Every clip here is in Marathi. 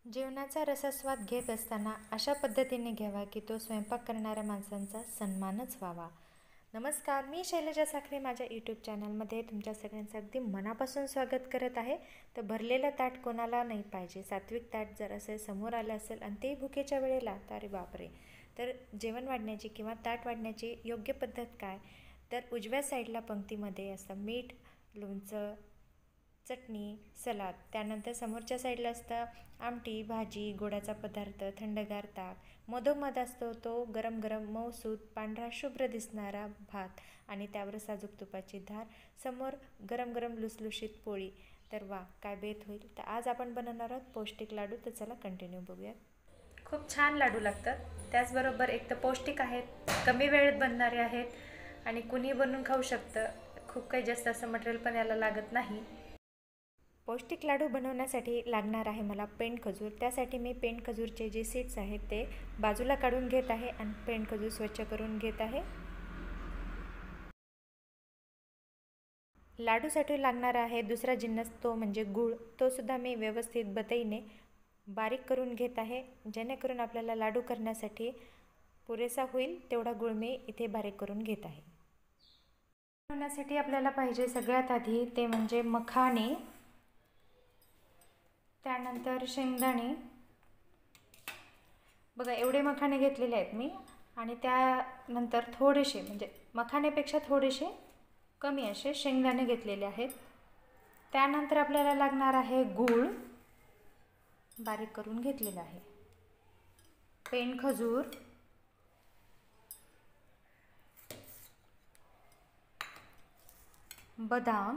जेवणाचा रसस्वाद घेत असताना अशा पद्धतीने घ्यावा की तो स्वयंपाक करणाऱ्या माणसांचा सन्मानच व्हावा. नमस्कार, मी शैलजा साखरे माझ्या यूट्यूब चॅनलमध्ये तुमच्या सगळ्यांचं अगदी मनापासून स्वागत करत आहे. तर भरलेलं ताट कोणाला नाही पाहिजे. सात्विक ताट जर असेल समोर आलं असेल आणि ते भुकेच्या वेळेला, तर अरे बापरे. तर जेवण वाढण्याची किंवा ताट वाढण्याची योग्य पद्धत काय, तर उजव्या साईडला पंक्तीमध्ये असतं मीठ, लोणचं, चटणी, सलाद. त्यानंतर समोरच्या साईडला असतं आमटी, भाजी, गोडाचा पदार्थ, थंडगार ताक. मधोमध असतो तो गरम गरम मऊसूत पांढरा शुभ्र दिसणारा भात आणि त्यावर साजूक तुपाची धार. समोर गरम गरम लुसलुशीत पोळी. तर वा, काय बेत होईल. तर आज आपण बनवणार आहोत पौष्टिक लाडू. तर चला कंटिन्यू बघूया. खूप छान लाडू लागतात. त्याचबरोबर एक तर पौष्टिक आहेत, कमी वेळेत बनणारे आहेत आणि कुणी बनवून खाऊ शकतं. खूप काही जास्त असं मटेरियल पण याला लागत नाही. पौष्टिक लाडू बनवण्यासाठी लागणार आहे मला पेंड खजूर. त्यासाठी मी पेंड खजूरचे जे सीड्स आहेत ते बाजूला काढून घेत आहे आणि पेंड खजूर स्वच्छ करून घेत आहे. लाडूसाठी लागणार आहे दुसरा जिन्नस, तो म्हणजे गूळ. तो सुद्धा मी व्यवस्थित बतईने बारीक करून घेत आहे, जेणेकरून आपल्याला लाडू करण्यासाठी पुरेसा होईल तेवढा गूळ मी इथे बारीक करून घेत आहे. बनवण्यासाठी आपल्याला पाहिजे सगळ्यात आधी ते म्हणजे मखाणे, त्यानंतर शेंगदाणे. बघा, एवढे मखाणे घेतलेले आहेत मी. आणि त्यानंतर थोडेसे म्हणजे मखाण्यापेक्षा थोडेसे कमी असे शेंगदाणे घेतलेले आहेत. त्यानंतर आपल्याला लागणार आहे गूळ बारीक करून घेतलेला आहे, पेंड खजूर, बदाम,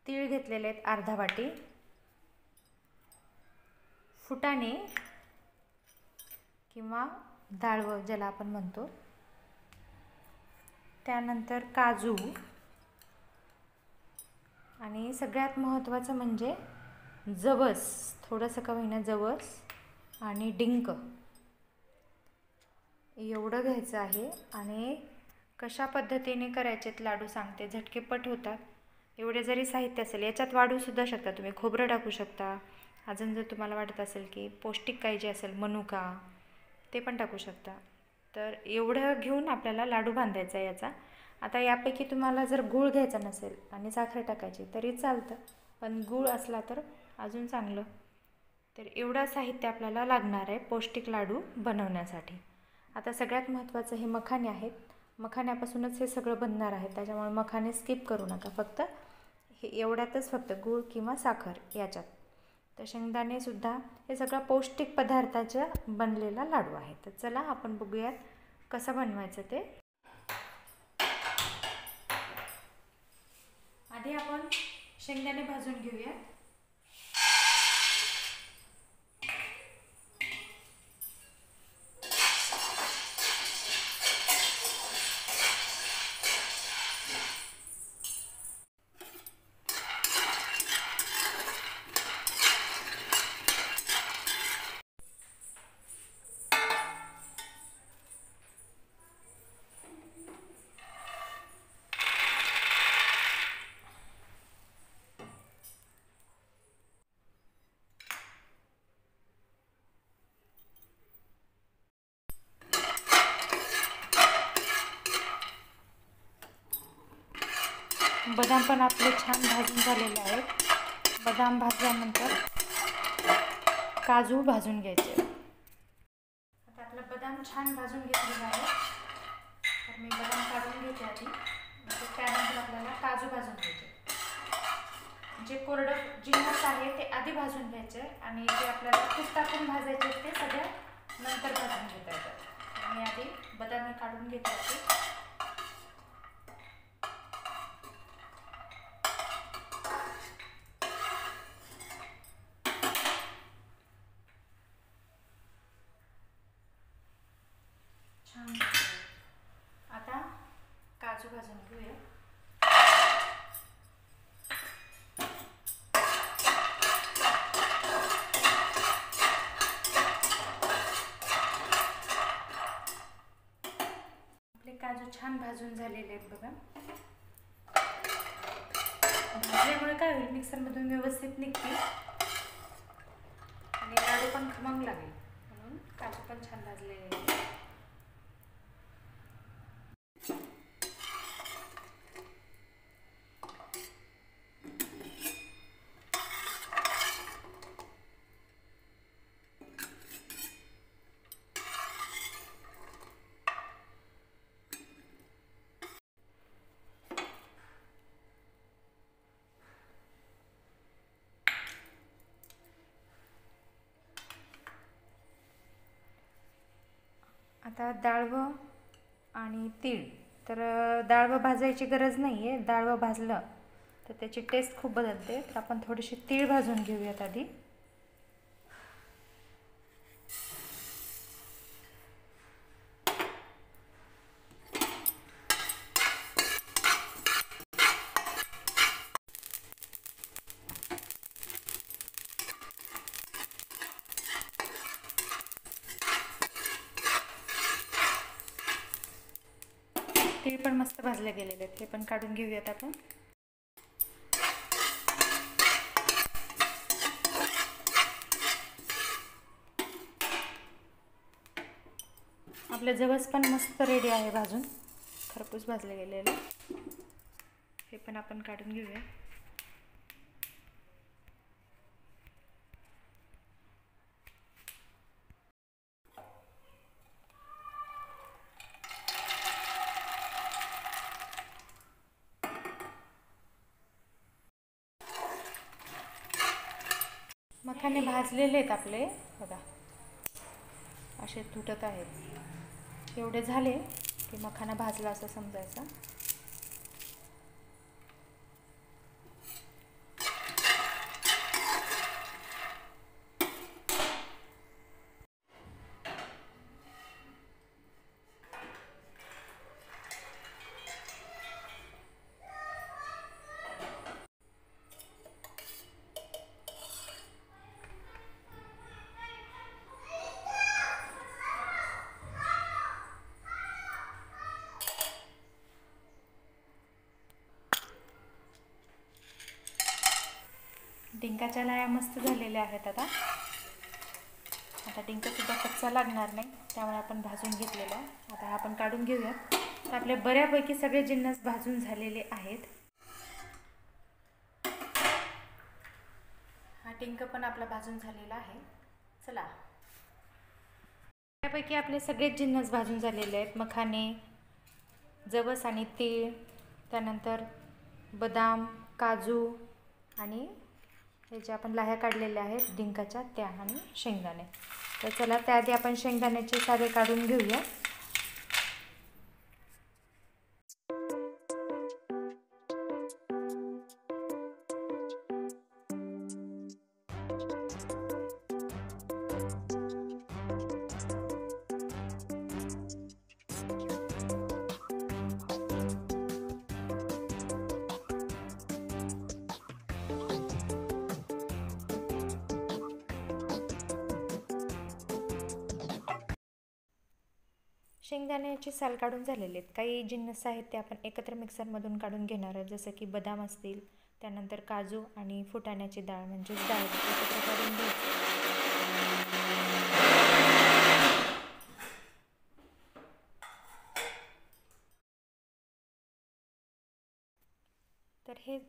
तीळ घेतलेले आहेत अर्धा वाटी, फुटाणे किंवा डाळवं ज्याला आपण म्हणतो, त्यानंतर काजू आणि सगळ्यात महत्त्वाचं म्हणजे जवस, थोडंसं का होईना जवस आणि डिंक. एवढं घ्यायचं आहे. आणि कशा पद्धतीने करायचेत लाडू सांगते, झटकेपट होतात. एवढे जरी साहित्य असेल, याच्यात वाढूसुद्धा शकता तुम्ही, खोबरं टाकू शकता. अजून जर तुम्हाला वाटत असेल की पौष्टिक काही जे असेल मनुका, ते पण टाकू शकता. तर एवढं घेऊन आपल्याला लाडू बांधायचा आहे याचा. आता यापैकी तुम्हाला जर गूळ घ्यायचा नसेल आणि साखर टाकायची तरी चालतं, पण गूळ असला तर अजून चांगलं. तर एवढं साहित्य आपल्याला लागणार आहे पौष्टिक लाडू बनवण्यासाठी. आता सगळ्यात महत्त्वाचं हे मखाणे आहेत. मखाण्यापासूनच हे सगळं बनणार आहे, त्याच्यामुळे मखाणे स्किप करू नका. फक्त हे एवढ्यातच फक्त गूळ किंवा साखर याच्यात. तर शेंगदाणेसुद्धा हे सगळं पौष्टिक पदार्थाचा बनलेला लाडू आहे. तर चला आपण बघूयात कसं बनवायचं ते. आधी आपण शेंगदाणे भाजून घेऊया. बदाम पण आपले छान भाजून झालेले आहेत. बदाम भाजल्यानंतर काजू भाजून घ्यायचे. आता आपला बदाम छान भाजून घेतलेला आहे, तर मी बदाम काढून घेते आधी. त्यानंतर आपल्याला काजू भाजून घ्यायचे. जे कोरडं जिन्नस आहे ते आधी भाजून घ्यायचे आणि जे आपल्याला तूप टाकून भाजायचे ते सगळं नंतर भाजून घेता येतात. मी आधी बदाम काढून घेते आधी. आता काजू भाजून घेऊया. आपले काजू छान भाजून झालेले आहेत बघा. भाजल्यामुळे काय होईल, मिक्सरमधून व्यवस्थित निघतील पण खमंग लागेल म्हणून काजू पण छान भाजलेले आहेत. आता डाळवं आणि तीळ, तर डाळवं भाजायची गरज नाही आहे. डाळवं भाजलं तर त्याची टेस्ट खूप बदलते. तर आपण थोडीशी तीळ भाजून घेऊयात आधी. तीळ पण मस्त भाजले गेलेले आहेत, हे पण काढून घेऊयात आपण. आपलं जवस पण मस्त रेडी आहे भाजून, खरपूस भाजले गेलेले. हे पण आपण काढून घेऊया. मखाने भाजलेले आहेत आपले, बघा असे तुटत आहेत. एवढे झाले की मखाना भाजला असं समजायचं. डिंकाच्या लाया मस्त झालेल्या आहेत. आता डिंकसुद्धा कच्चा लागणार नाही, त्यामुळे आपण भाजून घेतलेला आहे. आता आपण काढून घेऊया. तर आपले बऱ्यापैकी सगळे जिन्नस भाजून झालेले आहेत. हा डिंक पण आपला भाजून झालेला आहे. चला, बऱ्यापैकी आपले सगळेच जिन्नस भाजून झालेले आहेत. मखाने, जवस आणि तीळ, त्यानंतर बदाम, काजू आणि हे जे आपण लाह्या काढलेल्या आहेत डिंकाच्या त्या, आणि शेंगदाणे. तर चला, त्याआधी आपण शेंगदाण्याचे सारे काढून घेऊया. शेंगदाण्याची साल काढून झालेले आहेत. काही जिन्नस आहेत ते आपण एकत्र मिक्सरमधून काढून घेणार आहोत, जसं की बदाम असतील, त्यानंतर काजू आणि फुटाण्याची डाळ म्हणजेच डाळ एकत्र काढून घ्यायची. तर हे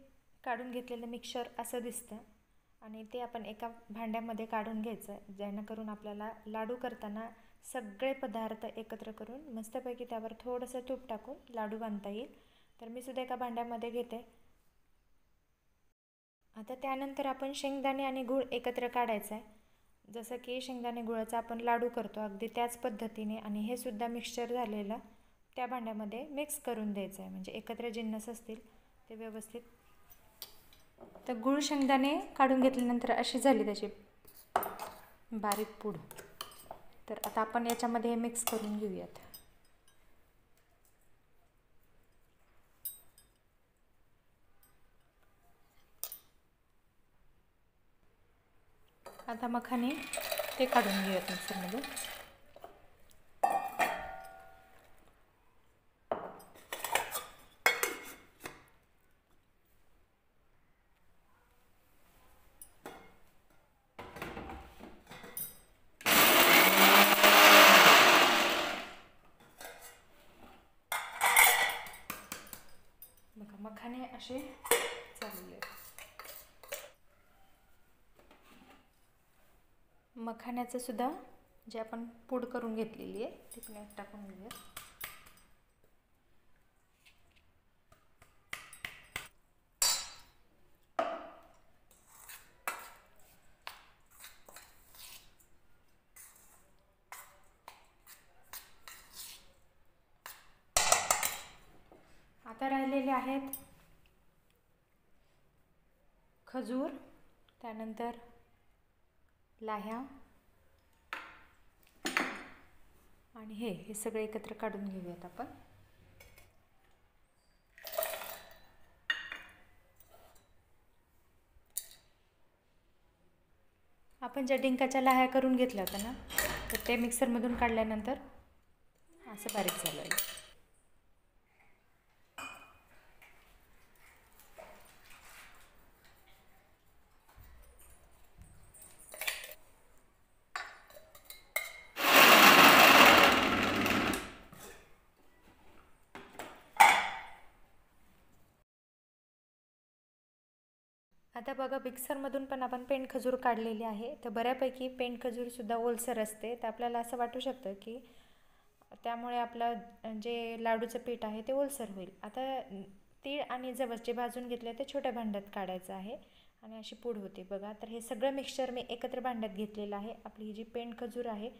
काढून घेतलेलं मिक्सचर असं दिसतं, आणि ते आपण एका भांड्यामध्ये काढून घ्यायचं, जेणेकरून आपल्याला लाडू करताना सगळे पदार्थ एकत्र करून मस्तपैकी त्यावर थोडंसं तूप टाकून लाडू बांधता येईल. तर मी सुद्धा एका भांड्यामध्ये घेते. आता त्यानंतर आपण शेंगदाणे आणि गूळ एकत्र काढायचं आहे, जसं की शेंगदाणे गुळाचा आपण लाडू करतो अगदी त्याच पद्धतीने. आणि हे सुद्धा मिक्सचर झालेलं त्या भांड्यामध्ये मिक्स करून द्यायचं आहे, म्हणजे एकत्र जिन्नस असतील ते व्यवस्थित. तर गूळ शेंगदाणे काढून घेतल्यानंतर अशी झाली त्याची बारीक पूड. तर आता आपण याच्यामध्ये हे मिक्स करून घेऊयात. आता मखाने ते काढून घेऊयात मिक्सरमध्ये. असे चालले. मखाण्याचं सुद्धा जे आपण पूड करून घेतलेली आहे ती पण टाकून घेऊया. आता राहिलेले आहेत खजूर, त्यानंतर लाह्या आणि हे सगळे एकत्र काढून घेऊयात आपण. आपण ज्या डिंकाच्या लाह्या करून घेतल्या होत्या ना, तर ते मिक्सरमधून काढल्यानंतर असं बारीक झालं आहे. आता बघा, मिक्सरमधून पण आपण पेंड खजूर काढलेली आहे. तर बऱ्यापैकी पेंड खजूरसुद्धा ओलसर असते, तर आपल्याला असं वाटू शकतं की त्यामुळे आपलं जे लाडूचं पीठ आहे ते ओलसर होईल. आता तीळ आणि जवस जे भाजून घेतले ते छोट्या भांड्यात काढायचं आहे आणि अशी पूड होते बघा. तर हे सगळं मिक्सचर मी एकत्र भांड्यात घेतलेलं आहे. आपली ही जी पेंड खजूर आहे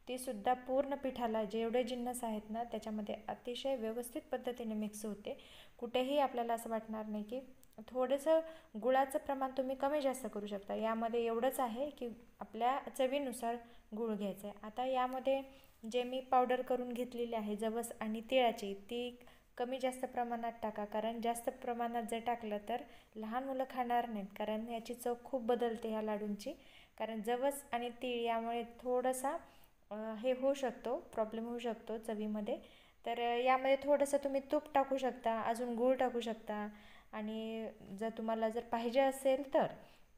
ती सुद्धा पूर्ण पिठाला जेवढे जिन्नस आहेत ना त्याच्यामध्ये अतिशय व्यवस्थित पद्धतीने मिक्स होते. कुठेही आपल्याला असं वाटणार नाही की थोडंसं गुळाचं प्रमाण तुम्ही कमी जास्त करू शकता. यामध्ये एवढंच आहे की आपल्या चवीनुसार गूळ घ्यायचं आहे. आता यामध्ये जे मी पावडर करून घेतलेली आहे जवस आणि तिळाची, ती कमी जास्त प्रमाणात टाका, कारण जास्त प्रमाणात जर टाकलं तर लहान मुलं खाणार नाहीत, कारण याची चव खूप बदलते ह्या लाडूंची. कारण जवस आणि तीळ यामुळे थोडासा हे होऊ शकतो, प्रॉब्लेम होऊ शकतो चवीमध्ये. तर यामध्ये थोडंसं तुम्ही तूप टाकू शकता, अजून गूळ टाकू शकता. आणि जर तुम्हाला जर पाहिजे असेल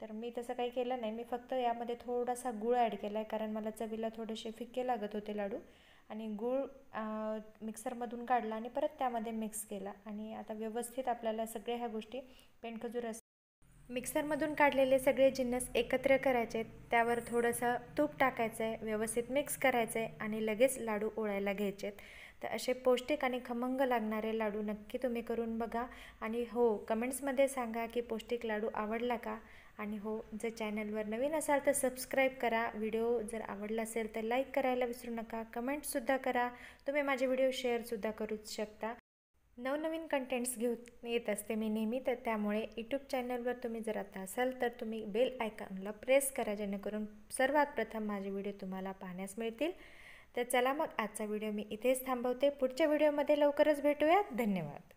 तर मी तसं काही केलं नाही. मी फक्त यामध्ये थोडासा गूळ ॲड केला आहे, कारण मला चवीला थोडेसे फिक्के लागत होते लाडू. आणि गूळ मिक्सरमधून काढला आणि परत त्यामध्ये मिक्स केला. आणि आता व्यवस्थित आपल्याला सगळ्या ह्या गोष्टी पेंडखजूर मिक्सरमधून काढलेले सगळे जिन्नस एकत्र करायचे, त्यावर थोडंसं तूप टाकायचं आहे, व्यवस्थित मिक्स करायचं आहे आणि लगेच लाडू ओळायला घ्यायचे आहेत. तर असे पौष्टिक आणि खमंग लागणारे लाडू नक्की तुम्ही करून बघा. आणि हो, कमेंट्समध्ये सांगा की पौष्टिक लाडू आवडला का. आणि हो, जर चॅनलवर नवीन असाल तर सबस्क्राईब करा. व्हिडिओ जर आवडला असेल तर लाईक करायला विसरू नका. कमेंटसुद्धा करा. तुम्ही माझे व्हिडिओ शेअरसुद्धा करूच शकता. नवनवीन कंटेंट्स घेऊन येत असते मी नेहमी. तर त्यामुळे यूट्यूब चॅनलवर तुम्ही जर आता असाल तर तुम्ही बेल आयकॉनला प्रेस करा, जेणेकरून सर्वात प्रथम माझे व्हिडिओ तुम्हाला पाहण्यास मिळतील. तर चला मग आजचा व्हिडिओ मी इथेच थांबवते. पुढच्या व्हिडिओमध्ये लवकरच भेटूयात. धन्यवाद.